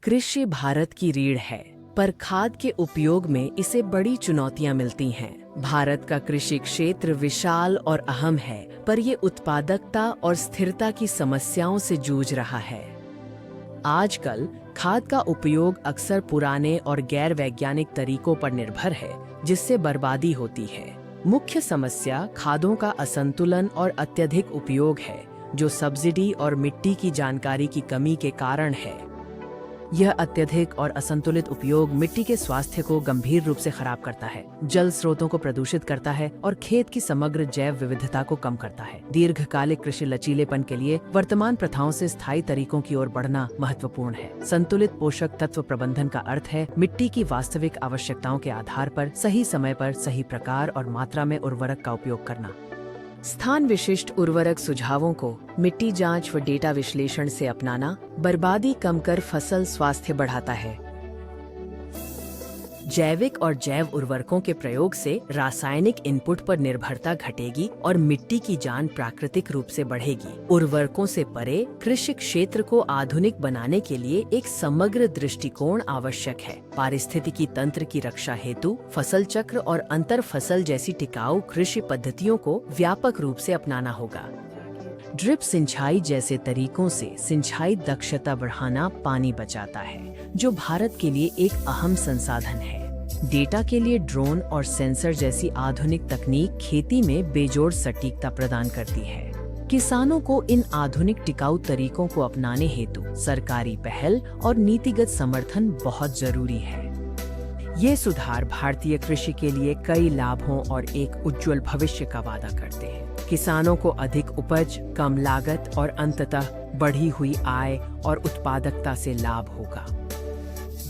कृषि भारत की रीढ़ है, पर खाद के उपयोग में इसे बड़ी चुनौतियां मिलती हैं। भारत का कृषि क्षेत्र विशाल और अहम है, पर ये उत्पादकता और स्थिरता की समस्याओं से जूझ रहा है। आजकल खाद का उपयोग अक्सर पुराने और गैर वैज्ञानिक तरीकों पर निर्भर है, जिससे बर्बादी होती है। मुख्य समस्या खादों का असंतुलन और अत्यधिक उपयोग है, जो सब्सिडी और मिट्टी की जानकारी की कमी के कारण है। यह अत्यधिक और असंतुलित उपयोग मिट्टी के स्वास्थ्य को गंभीर रूप से खराब करता है, जल स्रोतों को प्रदूषित करता है और खेत की समग्र जैव विविधता को कम करता है। दीर्घकालिक कृषि लचीलेपन के लिए वर्तमान प्रथाओं से स्थायी तरीकों की ओर बढ़ना महत्वपूर्ण है। संतुलित पोषक तत्व प्रबंधन का अर्थ है मिट्टी की वास्तविक आवश्यकताओं के आधार पर सही समय पर सही प्रकार और मात्रा में उर्वरक का उपयोग करना। स्थान विशिष्ट उर्वरक सुझावों को मिट्टी जांच व डेटा विश्लेषण से अपनाना बर्बादी कम कर फसल स्वास्थ्य बढ़ाता है। जैविक और जैव उर्वरकों के प्रयोग से रासायनिक इनपुट पर निर्भरता घटेगी और मिट्टी की जान प्राकृतिक रूप से बढ़ेगी। उर्वरकों से परे कृषि क्षेत्र को आधुनिक बनाने के लिए एक समग्र दृष्टिकोण आवश्यक है। पारिस्थितिकी तंत्र की रक्षा हेतु फसल चक्र और अंतर फसल जैसी टिकाऊ कृषि पद्धतियों को व्यापक रूप से अपनाना होगा। ड्रिप सिंचाई जैसे तरीकों से सिंचाई दक्षता बढ़ाना पानी बचाता है, जो भारत के लिए एक अहम संसाधन है। डेटा के लिए ड्रोन और सेंसर जैसी आधुनिक तकनीक खेती में बेजोड़ सटीकता प्रदान करती है। किसानों को इन आधुनिक टिकाऊ तरीकों को अपनाने हेतु सरकारी पहल और नीतिगत समर्थन बहुत जरूरी है। ये सुधार भारतीय कृषि के लिए कई लाभों और एक उज्जवल भविष्य का वादा करते हैं। किसानों को अधिक उपज, कम लागत और अंततः बढ़ी हुई आय और उत्पादकता से लाभ होगा।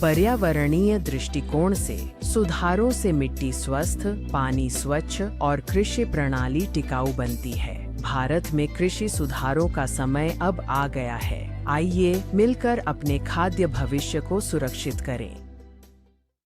पर्यावरणीय दृष्टिकोण से सुधारों से मिट्टी स्वस्थ, पानी स्वच्छ और कृषि प्रणाली टिकाऊ बनती है। भारत में कृषि सुधारों का समय अब आ गया है। आइए मिलकर अपने खाद्य भविष्य को सुरक्षित करें।